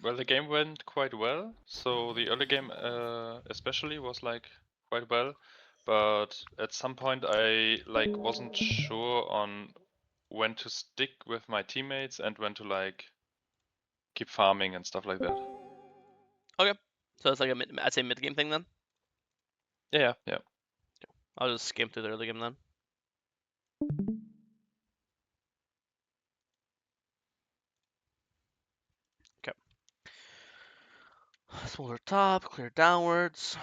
Well, the game went quite well. So the early game, especially, was like quite well. But at some point, I like wasn't sure on when to stick with my teammates and when to like keep farming and stuff like that. Okay, so it's like I'd say mid game thing then. Yeah, yeah. I'll just skim through the early game then. Okay. Smolder top, clear downwards.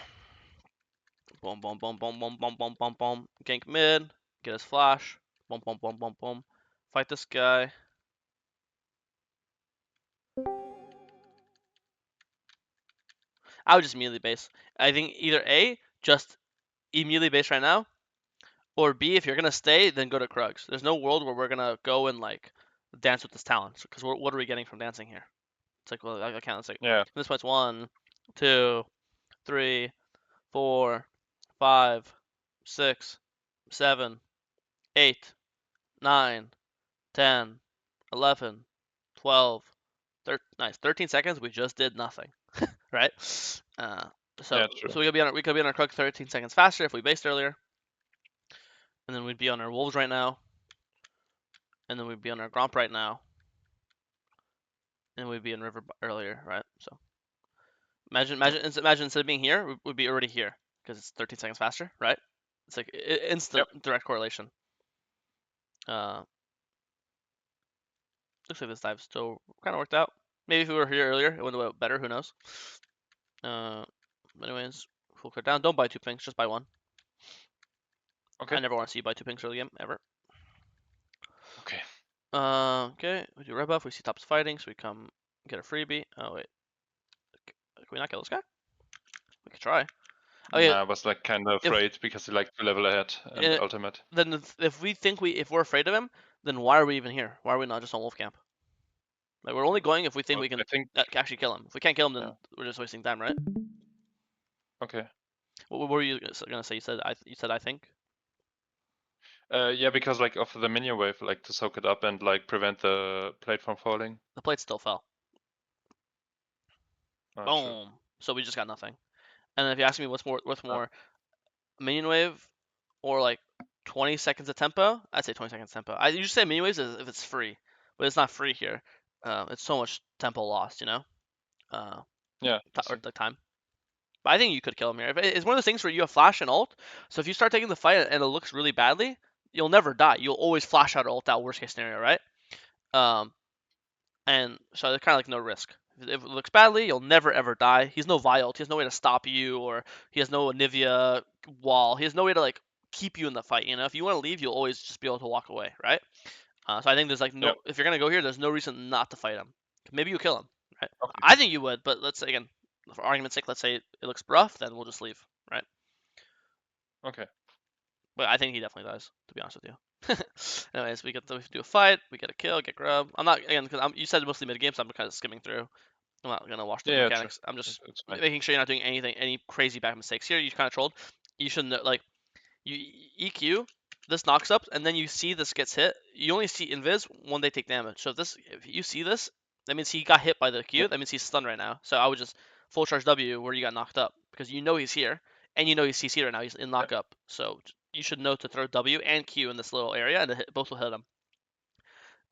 Boom, boom, boom, boom, boom, boom, boom, boom, boom. Gank mid. Get his flash. Boom, boom, boom, boom, boom. Fight this guy. I would just immediately base. I think either A, just immediately base right now, or B, if you're gonna stay, then go to Krugs. There's no world where we're gonna go and like dance with this talent. Because what are we getting from dancing here? It's like, well, I can't. It's like Yeah. this point's 1, 2, 3, 4, 5, 6, 7, 8, 9, 10, 11, 12, nice. 13 seconds. We just did nothing, right? Uh, so Yeah, true. so we could be on our Krug 13 seconds faster if we based earlier, and then we'd be on our Wolves right now, and then we'd be on our Gromp right now, and we'd be in River earlier, right? So imagine instead of being here, we'd be already here because it's 13 seconds faster, right? It's like instant Yep. direct correlation. Uh, Looks like this dive still kind of worked out. Maybe if we were here earlier, it would have went better. Who knows? Anyways, full clear down. Don't buy 2 pinks, just buy 1. Okay. I never want to see you buy 2 pinks early game ever. Okay. Okay, we do red buff. We see tops fighting, so we come get a freebie. Oh wait, can we not kill this guy? We could try. Okay, Nah, I was like kind of if afraid because he like 2 level ahead and ultimate. then if we think if we're afraid of him, then why are we even here? Why are we not just on Wolf Camp? Like we're only going if we think Well, we I can think. actually kill him. If we can't kill him, then Yeah. we're just wasting time, right? Okay. What were you gonna say? You said I think. Yeah, because like of the minion wave, like to soak it up and like prevent the plate from falling. The plate still fell. True. Boom. So we just got nothing. And then if you ask me what's more, minion wave or like 20 seconds of tempo, I'd say 20 seconds tempo. I usually say minion waves if it's free, but it's not free here. It's so much tempo lost, you know, Yeah, I or see. the time. But I think you could kill him here. It's one of those things where you have flash and ult. So if you start taking the fight and it looks really badly, you'll never die. You'll always flash out or ult out. Worst case scenario, right? Um, and so there's kind of like no risk. If it looks badly, you'll never ever die. He's no Vialt. He has no way to stop you, or he has no Anivia wall. He has no way to like keep you in the fight. You know, if you want to leave, you'll always just be able to walk away, right? So I think there's like no. Yeah. If you're gonna go here, there's no reason not to fight him. Maybe you kill him, right? Okay. I think you would, but let's say again, for argument's sake, let's say it looks rough, then we'll just leave, right? Okay. But I think he definitely dies, to be honest with you. Anyways, we do a fight, we get a kill, get grub. I'm not again because you said mostly mid game, so I'm kind of skimming through. I'm not gonna watch the Yeah, true. mechanics. I'm just It's fine. making sure you're not doing any crazy bad mistakes here. You kind of trolled. You shouldn't like you EQ. This knocks up, and then you see this gets hit. You only see invis when they take damage. So if you see this, that means he got hit by the Yeah. Q. That means he's stunned right now. So I would just full charge W where you got knocked up because you know he's here, and you know he's CC right now. He's in Yeah. knock up. So you should know to throw W and Q in this little area, and both will hit him.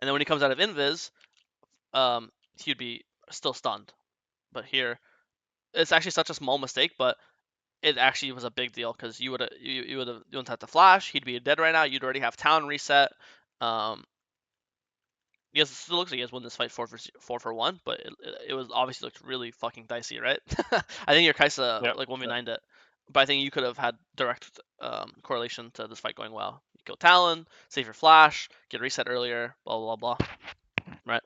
And then when he comes out of invis, he'd be still stunned. But here, it's actually such a small mistake, but it actually was a big deal because you wouldn't have to flash. He'd be dead right now. You'd already have town reset. Um, yes, it still looks like he has won this fight 4-for-1, but it was obviously looked really fucking dicey, right? I think your Kaisa Yeah. like 1v9'd Yeah. it, but I think you could have had direct correlation to this fight going well. You kill Talon, save your flash, get reset earlier, blah blah blah. Right?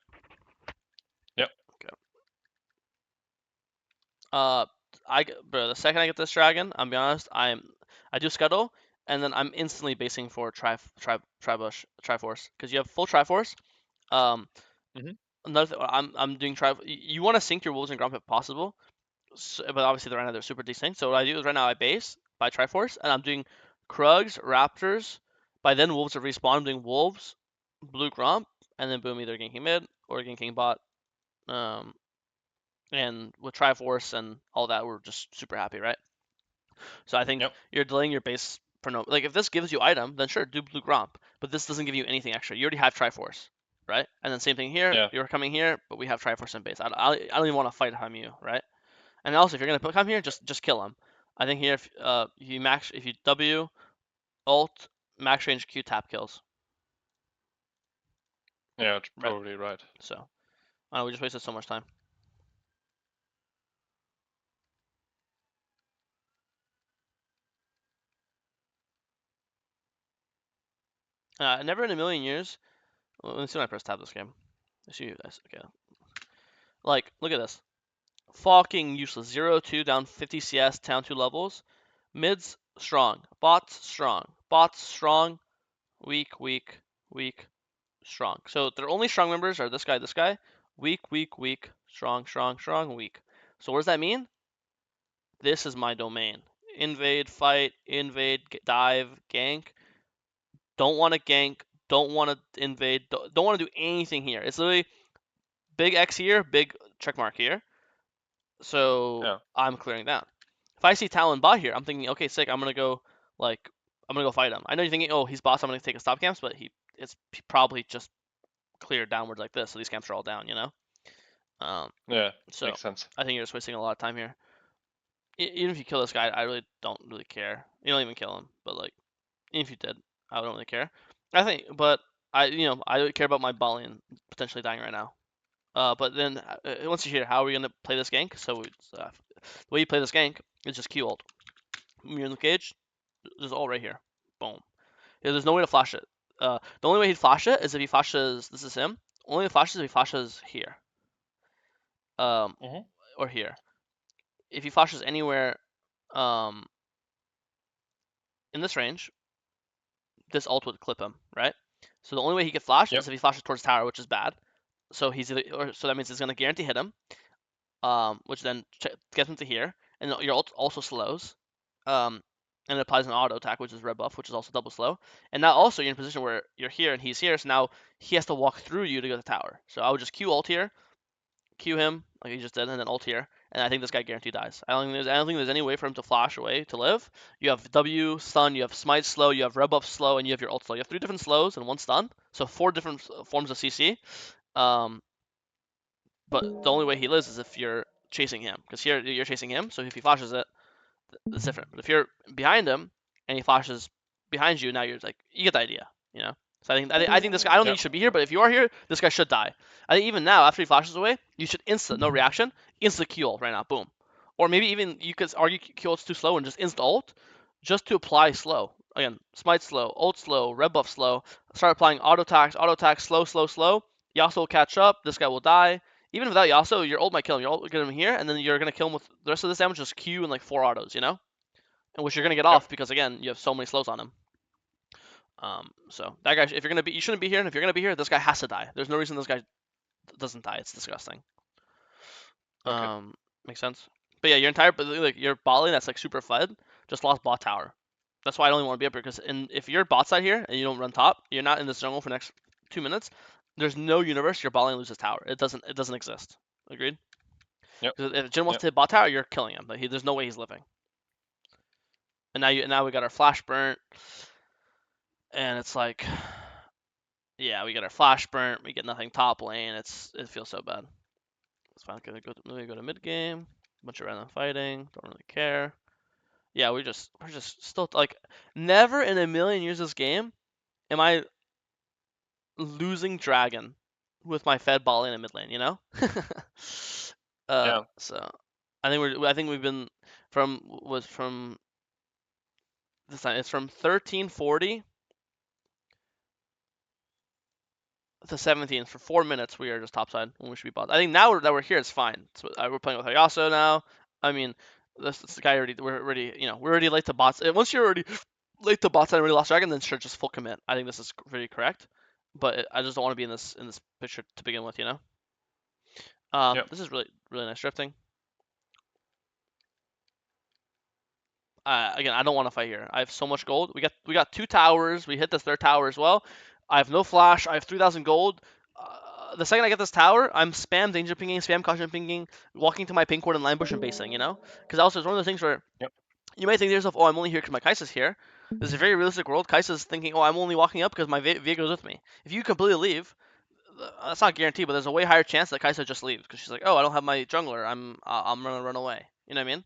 Yeah. Okay. Uh, bro, the second I get this dragon, I'm be honest, I do scuttle, and then I'm instantly basing for Tribush Triforce because you have full Triforce. Um, Mhm. another I'm doing tri. You want to sync your wolves and grump if possible, so, but obviously right now they're super desynced. So what I do is right now I base by Triforce, and I'm doing Krugs, Raptors. By then wolves have respawned. I'm doing wolves, blue grump, and then boom, either ganking mid or ganking bot. Um, and with Triforce and all that, we're just super happy, right? So I think Yep. you're delaying your base for no. Like if this gives you item, then sure, do Blue Gromp. But this doesn't give you anything extra. You already have Triforce, right? And then same thing here. Yeah. You're coming here, but we have Triforce in base. I don't even want to fight on you, right? And also, if you're gonna come here, just kill him. I think here, if you W ult max range Q tap kills, Yeah, right? probably right. So I know we just wasted so much time. Never in a million years. Let me see when I press tab this game. Let's see this. Okay. Like, look at this. Fucking useless. 0-2 down 50 CS, down 2 levels. Mids strong. Bots strong. Bots strong. Weak, weak, weak, strong. So their only strong members are this guy. Weak, weak, weak. Strong, strong, strong, weak. So what does that mean? This is my domain. Invade, fight, invade, dive, gank. Don't want to gank. Don't want to invade. Don't want to do anything here. It's literally big X here, big check mark here. So Yeah. I'm clearing that. If I see Talon bot here, I'm thinking, okay, sick. I'm gonna go fight him. I know you're thinking, oh, he's boss. I'm gonna take a stop camps, but it's probably just cleared downwards like this. So these camps are all down, you know. Yeah. So Makes sense. I think you're just wasting a lot of time here. Even if you kill this guy, I really don't really care. You don't even kill him, but like, even if you did, I don't really care. I think, but I don't care about my Balian potentially dying right now. But then once you're here, how are we gonna play this gank? So the way you play this gank is just Q ult. When you're in the cage, just ult right here. Boom. Yeah, there's no way to flash it. The only way he'd flash it is if he flashes. This is him. Only flashes if he flashes here. Mhm. Or here. If he flashes anywhere, um, in this range, this ult would clip him, right? So the only way he could flash is Yep. if he flashes towards tower, which is bad. So so that means it's gonna guarantee hit him. Which then gets him to here, and your ult also slows. And it applies an auto attack, which is red buff, which is also double slow. And now also you're in a position where you're here and he's here, so now he has to walk through you to go to the tower. So I would just Q ult here, Q him like he just did, and then ult here. And I think this guy guaranteed dies. I don't think there's any way for him to flash away to live. You have W stun, you have smite slow, you have red buff slow, and you have your ult slow. You have 3 different slows and 1 stun, so 4 different forms of CC. But the only way he lives is if you're chasing him, because here you're chasing him. So if he flashes it, it's different. But if you're behind him and he flashes behind you, now you're like, you get the idea, you know. So I think this guy. I don't think Yep. he should be here, but if you are here, this guy should die. I think even now, after he flashes away, you should no reaction, insta Q ult right now, boom. Or maybe even you could argue Q ult's too slow and just insta ult, just to apply slow. Again, smite slow, ult slow, red buff slow. Start applying auto attack, slow, slow, slow. Yasuo will catch up. This guy will die. Even without Yasuo, your ult might kill him. Your ult will get him here, and then you're gonna kill him with the rest of this damage, just Q and like 4 autos, you know, and which you're gonna get Yep. off because again, you have so many slows on him. So that guy, if you're gonna be, you shouldn't be here, and if you're gonna be here, this guy has to die. There's no reason this guy doesn't die. It's disgusting. Okay. Makes sense. But yeah, your entire, like your bot lane that's like super fed just lost bot tower. That's why I don't even want to be up here because if you're bot side here and you don't run top, you're not in this jungle for the next 2 minutes. There's no universe your bot lane loses tower. It doesn't exist. Agreed? Yep. Because if Jin wants Yep. to hit bot tower, you're killing him. Like there's no way he's living. And now we got our flash burnt, and it's like, yeah, we get our flash burnt. We get nothing top lane. It feels so bad. It's fine. Let me go to mid game. Bunch of random fighting. Don't really care. Yeah, we're just still like never in a million years this game am I losing dragon with my fed ball in a mid lane, you know? Yeah. So I think we've been from this time it's from 1340 to 17 for 4 minutes we are just topside when we should be bot. I think now that we're here it's fine. So, we're playing with Hayaso now. I mean, this guy we're already late to bots. Once you're already late to bot side and already lost dragon, then sure, just full commit. I think this is very correct. But I just don't want to be in this picture to begin with, you know. Yep. This is really nice drifting. Again, I don't want to fight here. I have so much gold. We got 2 towers. We hit this third tower as well. I have no flash. I have 3,000 gold. the second I get this tower, I'm spam danger pinging, spam caution pinging, walking to my ping ward and line bush and basing, you know? Because also it's one of those things where Yep. you might think to yourself, oh, I'm only here because my Kai'Sa's here. This is a very realistic world. Kai'Sa's thinking, oh, I'm only walking up because my Veiga's with me. If you completely leave, that's not guaranteed, but there's a way higher chance that Kai'Sa just leaves because she's like, oh, I don't have my jungler. I'm gonna run away. You know what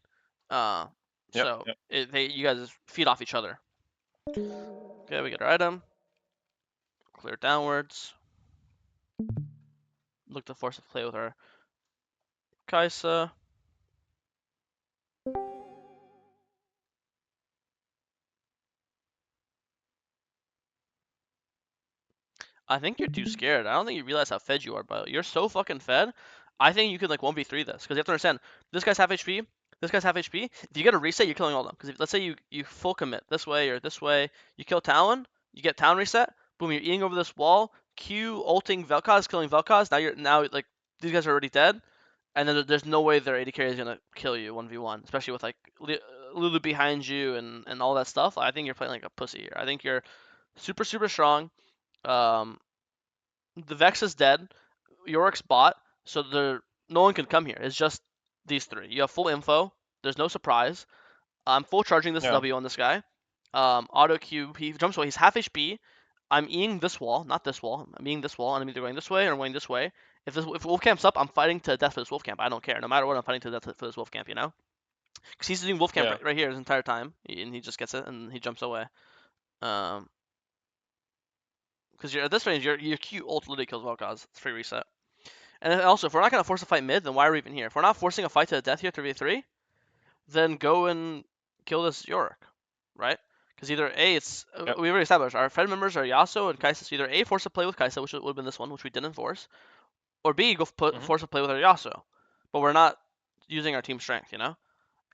I mean? Yep. So Yep. you guys feed off each other. Okay, we get our item. Clear downwards. Look to force a play with our Kai'Sa. I think you're too scared. I don't think you realize how fed you are, but you're so fucking fed. I think you could like 1v3 this because you have to understand this guy's half HP. This guy's half HP. If you get a reset, you're killing all of them. Because let's say you full commit this way or this way, you kill Talon, you get Talon reset. Boom, you're eating over this wall. Q ulting Vel'Koz, killing Vel'Koz. Now like these guys are already dead, and then there's no way their AD carry is gonna kill you 1v1, especially with like Lulu behind you and all that stuff. I think you're playing like a pussy here. I think you're super strong. Um, the Vex is dead. Yorick's bot, so no one can come here. It's just these three. You have full info. There's no surprise. I'm full charging this Yeah. W on this guy. Auto Q, he jumps away. He's half HP. I'm eating this wall, not this wall. I'm eating this wall, and I'm either going this way or going this way. If Wolf Camp's up, I'm fighting to death for this Wolf Camp. I don't care. No matter what, I'm fighting to death for this Wolf Camp, you know? Because he's doing Wolf Camp Yeah. right here his entire time, and he just gets it, and he jumps away. Because at this range, your Q ult literally kills Vel'Koz. It's free reset. And then also, if we're not going to force a fight mid, then why are we even here? If we're not forcing a fight to the death here 3v3, then go and kill this Yorick, right? Because either A, Yep. we already established, our Fed members are Yasuo and Kai'Sa, so either A, force a play with Kai'Sa, which would have been this one, which we didn't force, or B, force a play with our Yasuo. But we're not using our team strength, you know?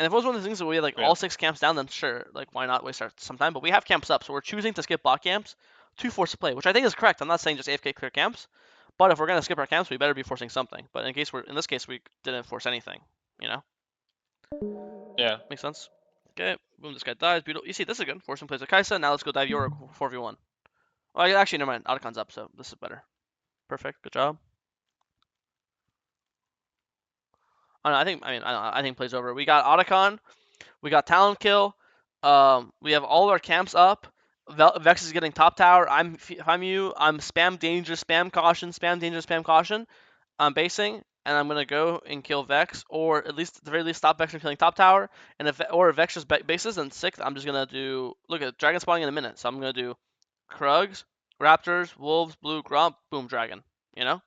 And if it was one of the things that we had like all 6 camps down, then sure, like why not waste some time? But we have camps up, so we're choosing to skip bot camps to force a play, which I think is correct. I'm not saying just AFK clear camps, but if we're gonna skip our camps, we better be forcing something. But in this case we didn't force anything, you know? Yeah. Makes sense. Okay, boom, this guy dies. Beautiful. You see, this is good. Forcing plays with Kai'Sa. Now let's go dive Yorick 4v1. Well, actually, never mind. Otacon's up, so this is better. Perfect. Good job. I think plays over. We got Otacon. We got Talon kill. We have all our camps up. Vex is getting top tower. If I'm you, I'm spam danger, spam caution, spam danger, spam caution. I'm basing, and I'm gonna go and kill Vex, or at the very least stop Vex from killing top tower. And if Vex just bases and sixth, I'm just gonna do look at dragon spawning in a minute. So I'm gonna do Krugs, Raptors, Wolves, Blue, Gromp, boom, dragon. You know.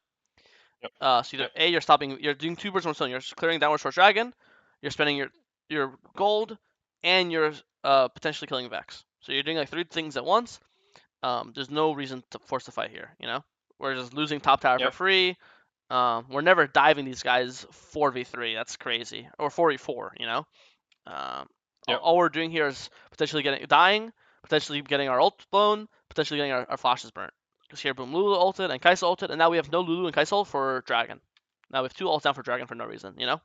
Yep. So either A, you're doing 2 birds, 1 stone. You're clearing downwards for dragon. You're spending your gold, and you're potentially killing Vex. So you're doing like 3 things at once. There's no reason to force the fight here. You know, we're just losing top tower for free. We're never diving these guys 4v3. That's crazy. Or 4v4. You know. All we're doing here is potentially dying, potentially getting our ult blown, potentially getting our flashes burnt. Because here, boom, Lulu ulted and Kai'Sa ulted, and now we have no Lulu and Kai'Sa ult for Dragon. Now we have 2 ults down for Dragon for no reason, you know?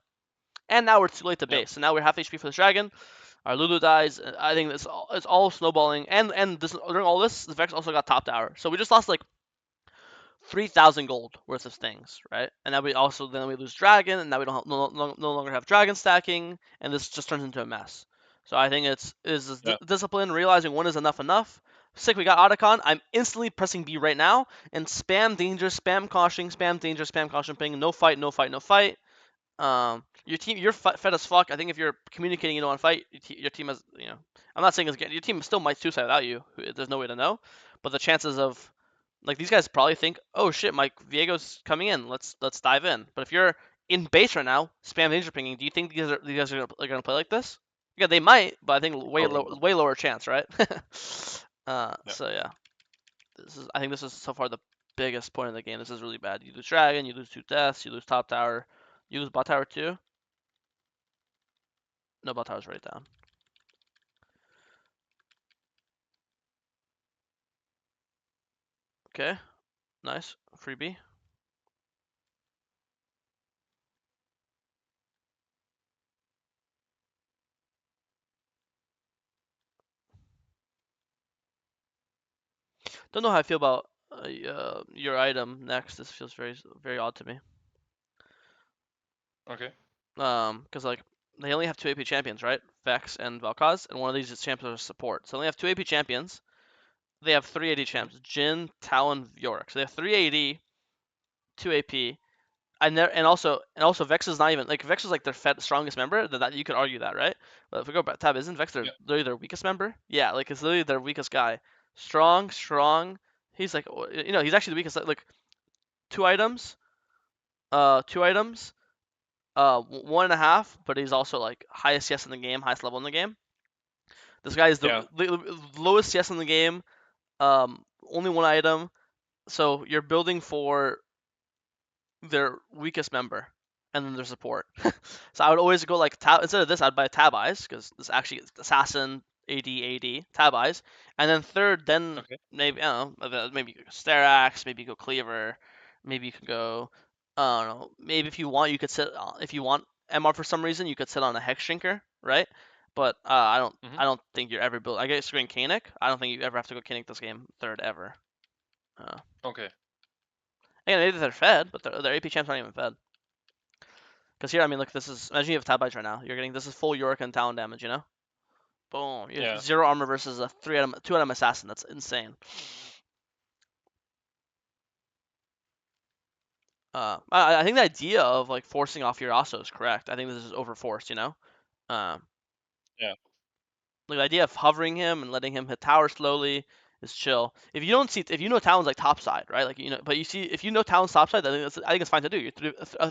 And now we're too late to base, so now we're half HP for the Dragon. Our Lulu dies. I think it's all snowballing. And during all this, the Vex also got top tower. So we just lost like 3,000 gold worth of things, right? And then we lose Dragon, and now we don't no longer have Dragon stacking, and this just turns into a mess. So I think it's discipline, realizing when is enough. Sick, we got Otacon. I'm instantly pressing B right now and spam danger, spam caution, spam danger, spam caution ping. No fight. Your team, you're fed as fuck. I think if you're communicating, you don't want to fight. Your team has, you know, I'm not saying your team still might suicide without you. There's no way to know, but the chances of, like, these guys probably think, oh shit, Mike Viego's coming in. Let's dive in. But if you're in base right now, spam danger pinging. Do you think these guys are gonna play like this? Yeah, they might, but I think way lower chance, right? So yeah, I think this is so far the biggest point of the game. This is really bad. You lose dragon, you lose 2 deaths, you lose top tower, you lose bot tower too. No, bot tower's right down. Okay, nice. Freebie. Don't know how I feel about your item next. This feels very odd to me. Okay. Because like they only have 2 AP champions, right? Vex and Vel'Koz, and one of these is champions of support. So they only have 2 AP champions. They have 3 AD champs: Jhin, Talon, Yorick. So they have 3 AD, 2 AP, and also Vex is not even like Vex is like their strongest member. That you could argue that, right? But if we go back tab, isn't Vex Yeah. literally their weakest member? Yeah, like it's literally their weakest guy. Strong. He's like he's actually the weakest. Like 2 items, 2 items, 1.5, but he's also like highest CS in the game, highest level in the game. This guy is Yeah. the lowest CS in the game. Only 1 item. So you're building for their weakest member, and then their support. So I would always go like instead of this, I'd buy Tab Eyes because this actually is Assassin, AD, Tab Eyes, and then third, then Okay. maybe I don't know, maybe you go Sterax, maybe you go Cleaver, maybe you could go, I don't know, maybe if you want, you could sit if you want MR for some reason, you could sit on a Hex Shrinker, right? But Mm-hmm. I don't think you're ever built. I guess going Kanik. I don't think you ever have to go Kanik this game third ever. Okay. Again, maybe they're fed, but their AP champs aren't even fed. Because here, I mean, look, this is imagine you have Tab Eyes right now. You're getting this is full Yorick and Talon damage, you know? Boom. You have Yeah. 0 armor versus a 2 item assassin. That's insane. I think the idea of like forcing off your Yasuo is correct. I think this is overforced, you know? Um, Yeah. like the idea of hovering him and letting him hit tower slowly is chill. If you know Talon's like top side, right? Like but you see if you know Talon's top side, I think it's fine to do.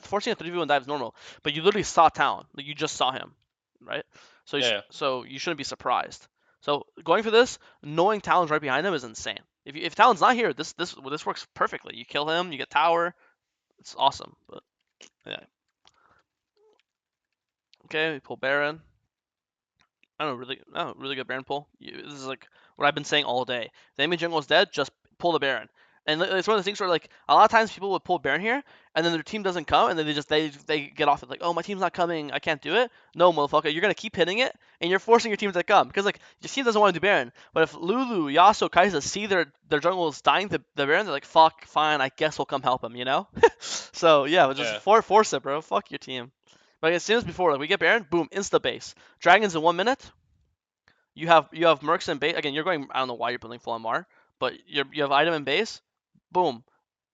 Forcing a 3v1 dive is normal, but you literally saw Talon, like you just saw him, right? So Yeah. so you shouldn't be surprised. So going for this, knowing Talon's right behind him is insane. If Talon's not here, this works perfectly. You kill him, you get tower, it's awesome. But yeah, okay, we pull Baron. Really good Baron pull. This is like what I've been saying all day. If the enemy jungle is dead, just pull the Baron. And it's one of the things where like a lot of times people would pull Baron here, and then their team doesn't come, and then they get off it like, oh, my team's not coming, I can't do it. No, motherfucker, you're gonna keep hitting it, and you're forcing your team to come because like your team doesn't want to do Baron. But if Lulu, Yasuo, Kai'Sa see their jungle is dying to the Baron, they're like, fuck, fine, I guess we'll come help him, you know? So yeah, but just Yeah. force it, bro. Fuck your team. But as soon as before, like we get Baron, boom, insta base. Dragons in 1 minute. You have Mercs and base. Again, you're going. I don't know why you're building full MR, but you have item and base. Boom,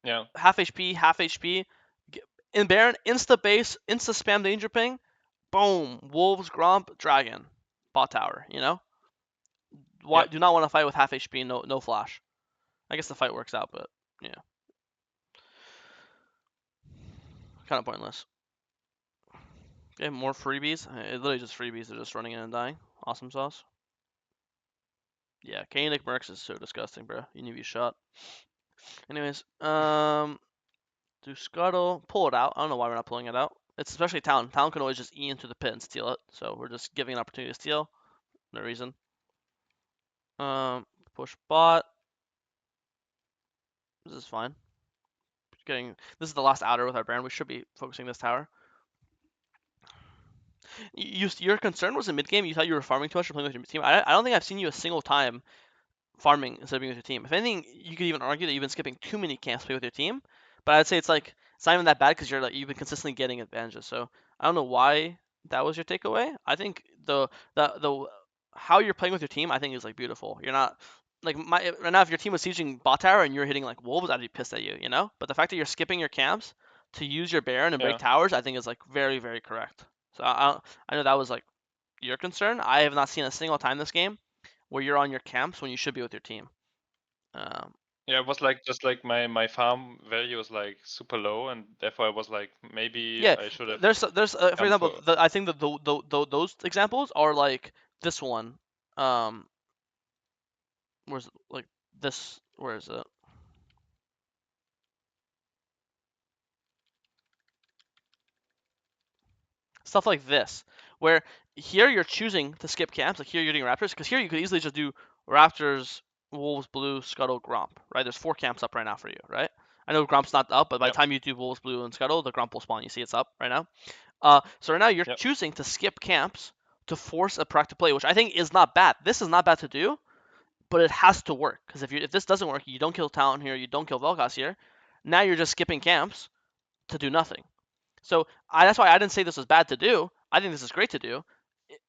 Yeah. half HP, half HP. In Baron, insta base, insta spam danger ping. Boom, Wolves, Gromp, Dragon, bot tower. You know, why Yeah. do not want to fight with half HP, no flash. I guess the fight works out, but yeah, kind of pointless. Okay, more freebies. It's literally just freebies. They're just running in and dying. Awesome sauce. Yeah, Kaenic Mercs is so disgusting, bro. You need to be shot. Anyways, do Scuttle. Pull it out. I don't know why we're not pulling it out. It's especially Talon. Talon can always just E into the pit and steal it. So we're just giving an opportunity to steal. No reason. Push bot. This is fine. This is the last outer with our Baron. We should be focusing this tower. Your concern was in mid game. You thought you were farming too much or playing with your team. I don't think I've seen you a single time farming instead of being with your team. If anything, you could even argue that you've been skipping too many camps to play with your team. But I'd say it's not even that bad because you've been consistently getting advantages. So I don't know why that was your takeaway. I think the how you're playing with your team, I think is like beautiful. You're not like right now if your team was sieging bot tower and you're hitting like wolves, I'd be pissed at you, you know. But the fact that you're skipping your camps to use your Baron and break Yeah. towers, I think is like very correct. So I know that was like your concern. I have not seen a single time this game where you're on your camps when you should be with your team. Um, Yeah, it was like just like my farm value was like super low, and therefore I was like maybe yeah, I should have there's for come example, for. I think that those examples are like this one. Um, where's like this? Where is it? Stuff like this, where here you're choosing to skip camps. Like here you're doing Raptors, because here you could easily just do Raptors, Wolves, Blue, Scuttle, Gromp. Right? There's 4 camps up right now for you. Right? I know Gromp's not up, but by the Yep. time you do Wolves, Blue, and Scuttle, the Gromp will spawn. You see it's up right now. So right now you're Yep. choosing to skip camps to force a proc to play, which I think is not bad. This is not bad to do, but it has to work, because if this doesn't work, you don't kill Talon here, you don't kill Vel'Koz here, now you're just skipping camps to do nothing. So that's why I didn't say this was bad to do. I think this is great to do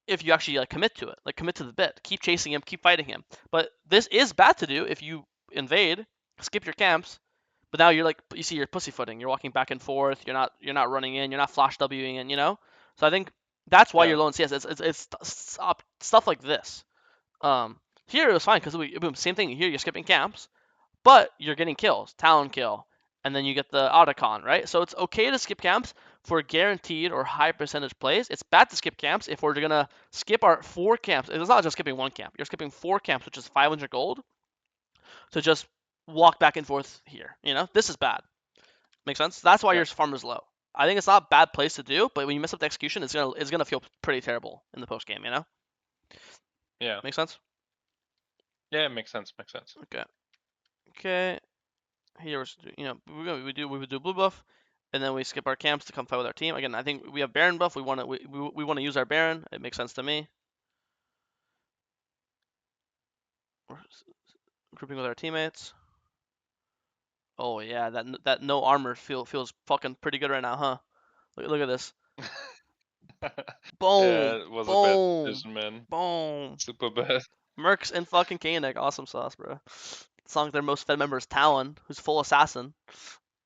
if you actually like commit to it, like commit to the bit, keep chasing him, keep fighting him. But this is bad to do if you invade, skip your camps, but now you're like, you see, you're pussyfooting. You're walking back and forth. You're not running in. You're not flash Wing in. So I think that's why you're low in CS. It's stuff like this. Here it was fine because same thing. Here you're skipping camps, but you're getting kills, Talon kill, and then you get the Otacon, right? So it's okay to skip camps for guaranteed or high percentage plays. It's bad to skip camps if we're gonna skip our 4 camps. It's not just skipping 1 camp. You're skipping 4 camps, which is 500 gold. So just walk back and forth here. This is bad. Make sense? That's why your farm is low. I think it's not a bad place to do, but when you mess up the execution, it's gonna feel pretty terrible in the post game. Yeah. Make sense? Yeah, it makes sense. Makes sense. Okay. Here, we would do blue buff, and then we skip our camps to come fight with our team. Again, I think we have Baron buff. We want to use our Baron. It makes sense to me. We're grouping with our teammates. Oh yeah, that no armor feels fucking pretty good right now, huh? Look at this. Boom. Yeah, it was a bad decision, man. Boom. Super bad. Mercs and fucking Koenig. Awesome sauce, bro. It's not like their most fed member is Talon, who's full assassin.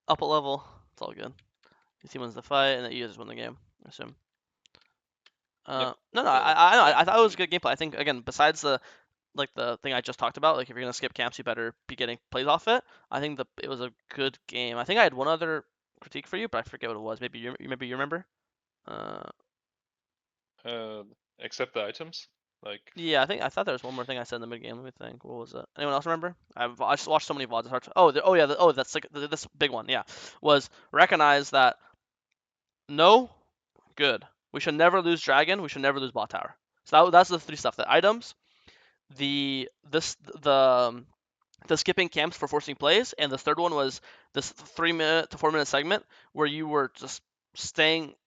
Up a level. It's all good. Your team wins the fight, and then you just win the game, I assume. Yep. No, I thought it was good gameplay. I think, again, besides the thing I just talked about, like if you're gonna skip camps, you better be getting plays off it. I think it was a good game. I think I had one other critique for you, but I forget what it was. Maybe you remember. Except the items, like. Yeah, I thought there was one more thing I said in the mid game. Let me think. What was it? Anyone else remember? I just watched so many VODs. It's hard to... that's like this big one. Yeah, was recognize that. No, good. We should never lose dragon. We should never lose bot tower. So that's the 3 stuff: the items, the skipping camps for forcing plays, and the third one was this 3-minute to 4-minute segment where you were just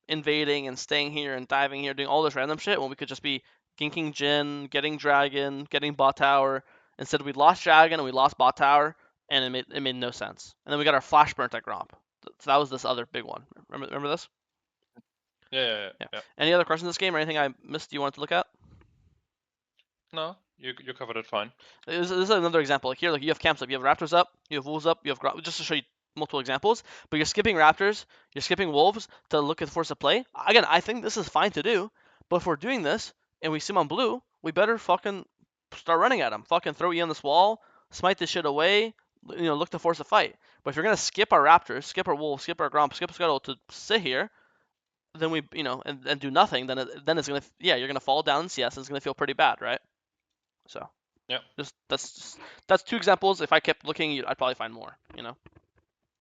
invading and staying here and diving here, doing all this random shit when we could just be ganking Jhin, getting dragon, getting bot tower. Instead, we lost dragon and we lost bot tower, and it made no sense. And then we got our flash burnt at Gromp. So that was this other big one. Remember this? Yeah. Any other questions in this game or anything I missed you wanted to look at? No, you covered it fine. This is another example. Like here, you have camps up, you have raptors up, you have wolves up, you have just to show you multiple examples. But you're skipping raptors, you're skipping wolves to look at force of play. Again, I think this is fine to do, but if we're doing this and we see him on blue, we better fucking start running at him. Fucking throw E on this wall, smite this shit away. Look to force a fight. But if you're gonna skip our raptors, skip our wolves, skip our gromp, skip scuttle to sit here, then we and do nothing. Then it's gonna you're gonna fall down in CS and it's gonna feel pretty bad, right? So yeah, that's 2 examples. If I kept looking, I'd probably find more.